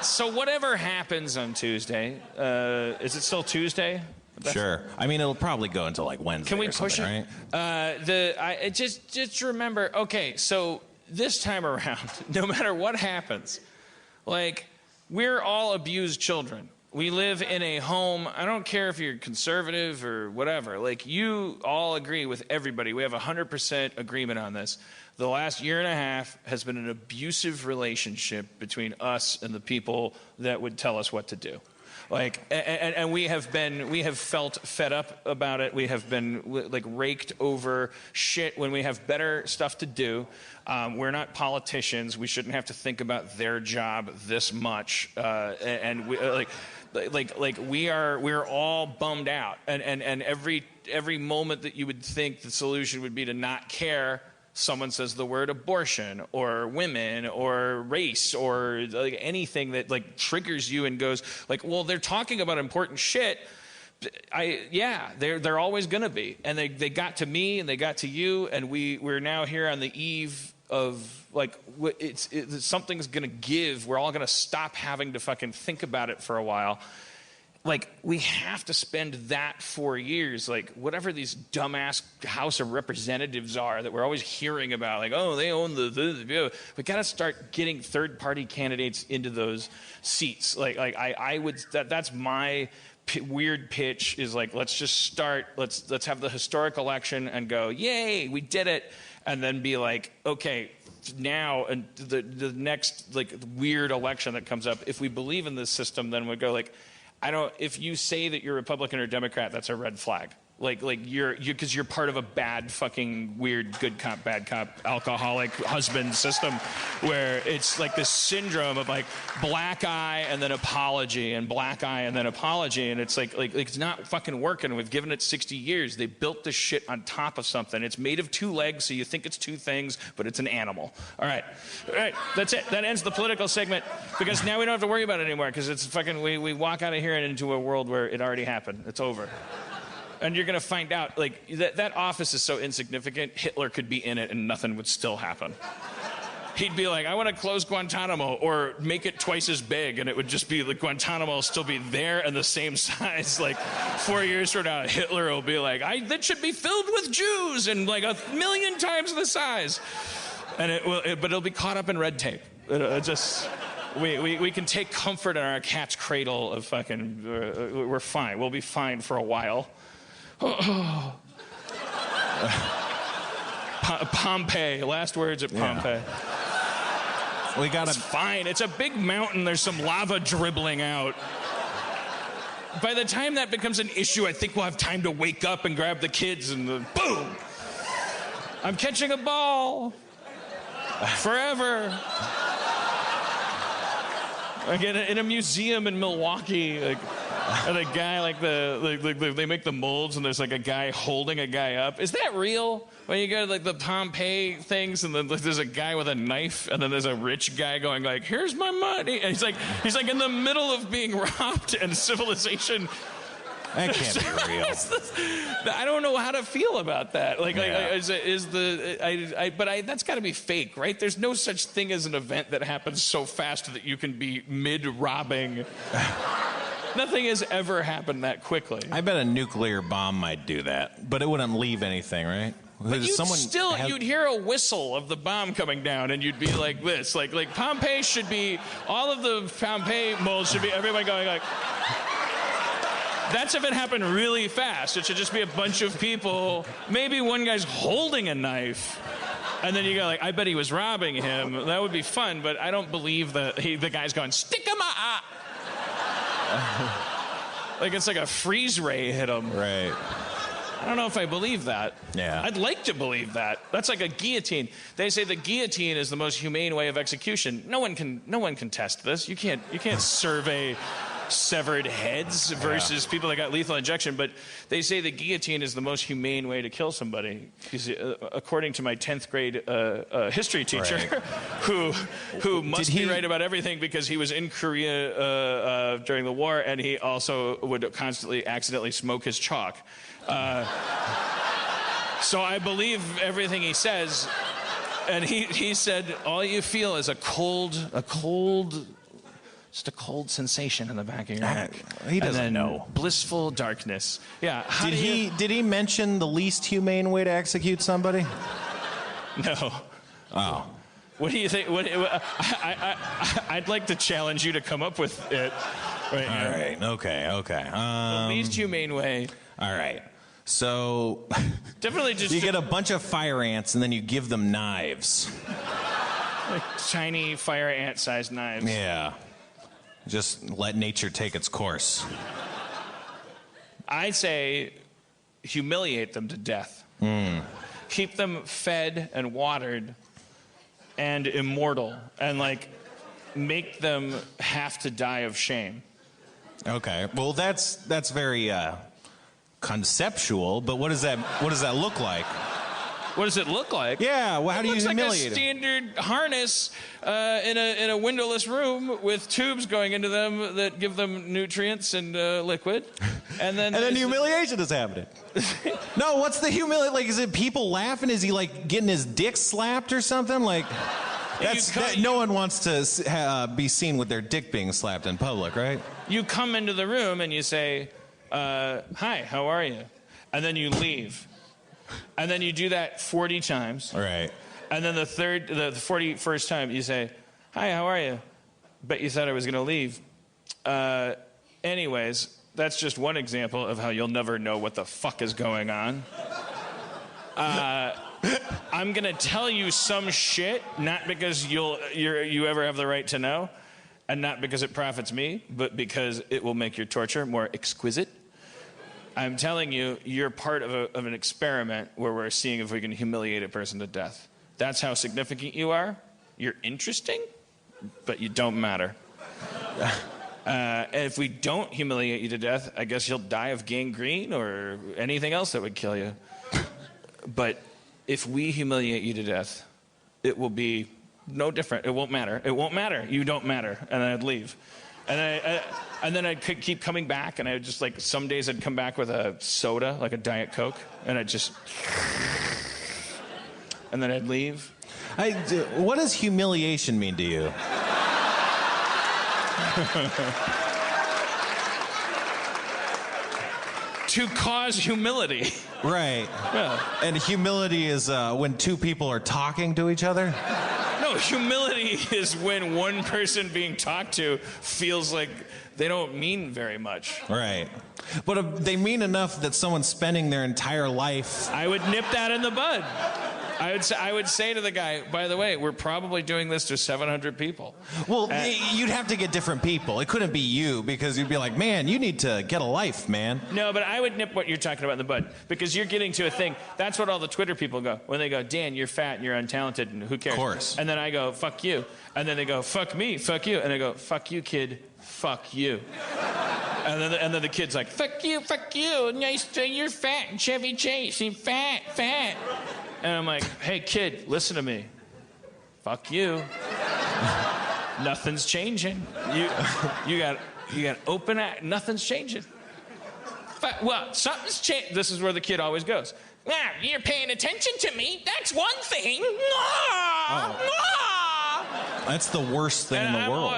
So whatever happens on Tuesday, is it still Tuesday? Sure. I mean, it'll probably go until like Wednesday. Can we push it? Right? Just remember. Okay, so this time around, no matter what happens, like we're all abused children. We live in a home. I don't care if you're conservative or whatever. Like you all agree with everybody. We have 100% agreement on this. The last year and a half has been an abusive relationship between us and the people that would tell us what to do. Like, and we have felt fed up about it. We have been like raked over shit when we have better stuff to do. We're not politicians. We shouldn't have to think about their job this much. And we, we're all bummed out. And every moment that you would think the solution would be to not care, someone says the word abortion or women or race or like anything that like triggers you and goes like, well, they're talking about important shit. They're always gonna be. And they got to me and they got to you, and we're now here on the eve of like something's gonna give. We're all gonna stop having to fucking think about it for a while. Like, we have to spend that 4 years, like, whatever these dumbass House of Representatives are that we're always hearing about, like, oh, they own the we got to start getting third-party candidates into those seats. That's my weird pitch is, like, let's just start, let's have the historic election and go, yay, we did it, and then be like, okay, now, and the next, like, weird election that comes up, if we believe in this system, then we go, like, if you say that you're Republican or Democrat, that's a red flag. Because you're part of a bad fucking weird good cop, bad cop, alcoholic husband system where it's like this syndrome of like black eye and then apology and black eye and then apology. And it's like it's not fucking working. We've given it 60 years. They built this shit on top of something. It's made of 2 legs, so you think it's 2 things, but it's an animal. All right. That's it. That ends the political segment because now we don't have to worry about it anymore because it's fucking, we walk out of here and into a world where it already happened. It's over. And you're going to find out, like, that office is so insignificant, Hitler could be in it and nothing would still happen. He'd be like, I want to close Guantanamo or make it twice as big, and it would just be, like, Guantanamo will still be there and the same size. Like, 4 years from now, Hitler will be like, that should be filled with Jews and, like, 1,000,000 times the size. And but it'll be caught up in red tape. We can take comfort in our cat's cradle of fucking, we're fine. We'll be fine for a while. Pompeii. Last words at Pompeii. Yeah. It's fine. It's a big mountain. There's some lava dribbling out. By the time that becomes an issue, I think we'll have time to wake up and grab the kids and boom! I'm catching a ball. Forever. Again, in a museum in Milwaukee, like. And the guy, they make the molds, and there's like a guy holding a guy up. Is that real? When you go to like the Pompeii things, and then there's a guy with a knife, and then there's a rich guy going like, "Here's my money," and he's like in the middle of being robbed, and civilization. That can't be real. I don't know how to feel about that. That's got to be fake, right? There's no such thing as an event that happens so fast that you can be mid-robbing. Nothing has ever happened that quickly. I bet a nuclear bomb might do that, but it wouldn't leave anything, right? But you'd hear a whistle of the bomb coming down, and you'd be like this. Like Pompeii should be, all of the Pompeii molds should be everybody going like... That's if it happened really fast. It should just be a bunch of people. Maybe one guy's holding a knife. And then you go like, I bet he was robbing him. That would be fun, but I don't believe that the guy's going, stick him up. Like it's like a freeze ray hit him. Right. I don't know if I believe that. Yeah. I'd like to believe that. That's like a guillotine. They say the guillotine is the most humane way of execution. No one can test this. You can't survey severed heads versus people that got lethal injection, but they say the guillotine is the most humane way to kill somebody. Because according to my 10th grade history teacher, right. who must be right about everything because he was in Korea during the war, and he also would constantly accidentally smoke his chalk. So I believe everything he says, and he said all you feel is a cold just a cold sensation in the back of your neck. He doesn't and then know. Blissful darkness. Yeah. Did he mention the least humane way to execute somebody? No. Oh. What do you think? I'd like to challenge you to come up with it. Right All now. right. Okay. The least humane way. All right. So Definitely just you get a bunch of fire ants and then you give them knives. like tiny fire ant-sized knives. Yeah. Just let nature take its course. I say humiliate them to death. Keep them fed and watered and immortal, and like make them have to die of shame. Okay. Well, that's very conceptual, but what does that look like? What does it look like? Yeah, well, how do you humiliate It looks like a them? standard harness in a windowless room with tubes going into them that give them nutrients and liquid, and then humiliation is happening. No, what's the humiliation? Like, is it people laughing? Is he like getting his dick slapped or something? Like, no one wants to be seen with their dick being slapped in public, right? You come into the room and you say, "Hi, how are you?" And then you leave. And then you do that 40 times. Right. And then the 41st time you say, "Hi, how are you?" Bet you thought I was going to leave. Anyways, that's just one example of how you'll never know what the fuck is going on. I'm going to tell you some shit, not because you ever have the right to know, and not because it profits me, but because it will make your torture more exquisite. I'm telling you, you're part of an experiment where we're seeing if we can humiliate a person to death. That's how significant you are. You're interesting, but you don't matter. And if we don't humiliate you to death, I guess you'll die of gangrene or anything else that would kill you. But if we humiliate you to death, it will be no different. It won't matter. It won't matter. You don't matter. And then I'd leave. And then I'd keep coming back, and I would just, like, some days I'd come back with a soda, like a Diet Coke, and I'd just... And then I'd leave. What does humiliation mean to you? To cause humility. Right. Yeah. And humility is when two people are talking to each other? No, humility is when one person being talked to feels like they don't mean very much. Right. But they mean enough that someone's spending their entire life... I would nip that in the bud. I would say to the guy, by the way, we're probably doing this to 700 people. Well, you'd have to get different people. It couldn't be you, because you'd be like, man, you need to get a life, man. No, but I would nip what you're talking about in the bud, because you're getting to a thing. That's what all the Twitter people go. When they go, Dan, you're fat and you're untalented, and who cares? Of course. And then I go, fuck you. And then they go, fuck me, fuck you. And I go, fuck you, kid, fuck you. And then the kid's like, fuck you, nice, you're fat, and Chevy Chase, you're fat. And I'm like, hey, kid, listen to me. Fuck you. Nothing's changing. You got open eye. Nothing's changing. Well, something's changed. This is where the kid always goes. Yeah, you're paying attention to me. That's one thing. That's the worst thing in the world.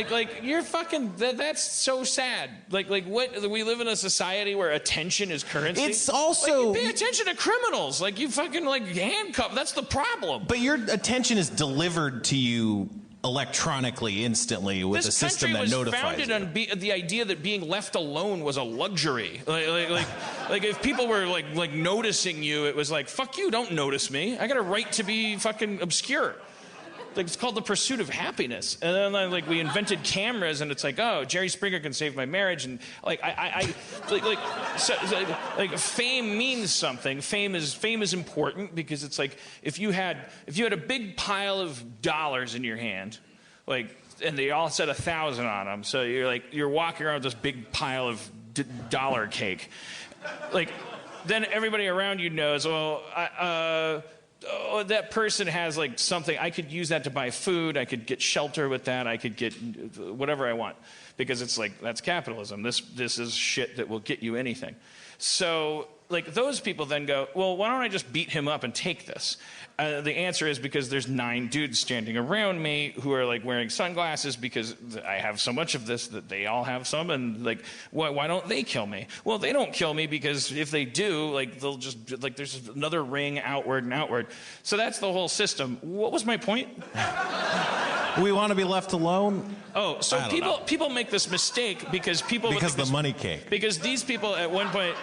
Like you're fucking. That's so sad. Like what? We live in a society where attention is currency. It's also like, you pay attention to criminals. Like you fucking like handcuff. That's the problem. But your attention is delivered to you electronically, instantly, with a system that notifies you. This country was founded on the idea that being left alone was a luxury. Like if people were like noticing you, it was like, fuck you, don't notice me. I got a right to be fucking obscure. Like, it's called the pursuit of happiness. And then like we invented cameras, and it's like, oh, Jerry Springer can save my marriage, and like fame means something. Fame is important because it's like if you had a big pile of dollars in your hand, like, and they all said 1,000 on them, so you're walking around with this big pile of dollar cake, like, then everybody around you knows, well, that person has like something. I could use that to buy food. I could get shelter with that. I could get whatever I want, because it's like, that's capitalism. This is shit that will get you anything. So like those people then go, well, why don't I just beat him up and take this? The answer is because there's 9 dudes standing around me who are like wearing sunglasses because I have so much of this that they all have some, and like, why don't they kill me? Well, they don't kill me because if they do, like, they'll just, like, there's another ring outward and outward. So that's the whole system. What was my point? We want to be left alone. Oh, so people make this mistake because the money cake. Because these people at one point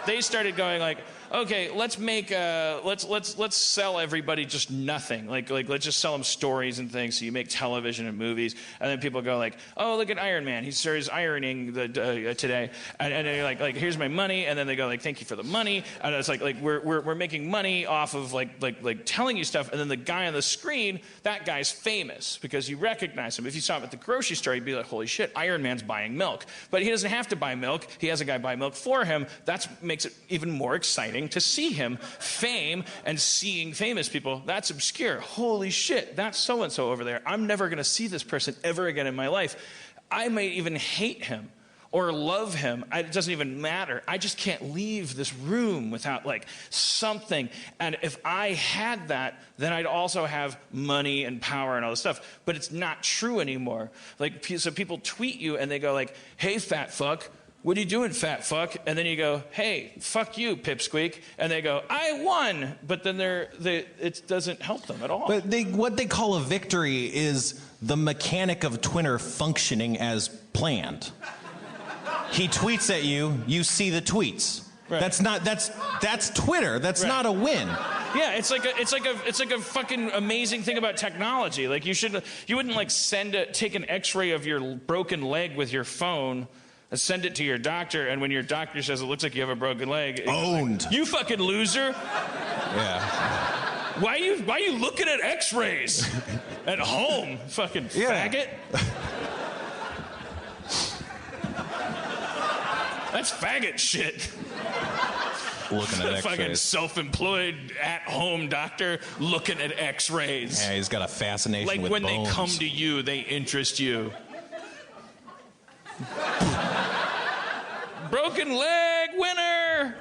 they started going like, okay, let's make let's sell everybody just nothing. Like let's just sell them stories and things. So you make television and movies, and then people go like, oh, look at Iron Man. He starts ironing today, and you're like here's my money, and then they go like, thank you for the money, and it's like we're making money off of like telling you stuff, and then the guy on the screen, that guy's famous because you recognize him. If you saw him at the grocery store, you'd be like, holy shit, Iron Man's buying milk, but he doesn't have to buy milk. He has a guy buy milk for him. That makes it even more exciting to see him. Fame and seeing famous people, that's obscure. Holy shit, that's so-and-so over there. I'm never going to see this person ever again in my life. I might even hate him or love him. It doesn't even matter. I just can't leave this room without like something. And if I had that, then I'd also have money and power and all this stuff. But it's not true anymore. Like, so people tweet you and they go like, hey, fat fuck, what are you doing, fat fuck? And then you go, hey, fuck you, pipsqueak. And they go, I won. But then it doesn't help them at all. But what they call a victory is the mechanic of Twitter functioning as planned. He tweets at you, you see the tweets. Right. That's Twitter. That's not a win. Yeah, it's like a fucking amazing thing about technology. Like you wouldn't like take an X-ray of your broken leg with your phone and send it to your doctor, and when your doctor says it looks like you have a broken leg, owned. Like, you fucking loser. Yeah. Why are you looking at X-rays at home, fucking faggot? That's faggot shit. Looking at X-rays. Fucking self-employed at-home doctor looking at X-rays. Yeah, he's got a fascination like with when bones. They come to you, they interest you. Broken leg winner.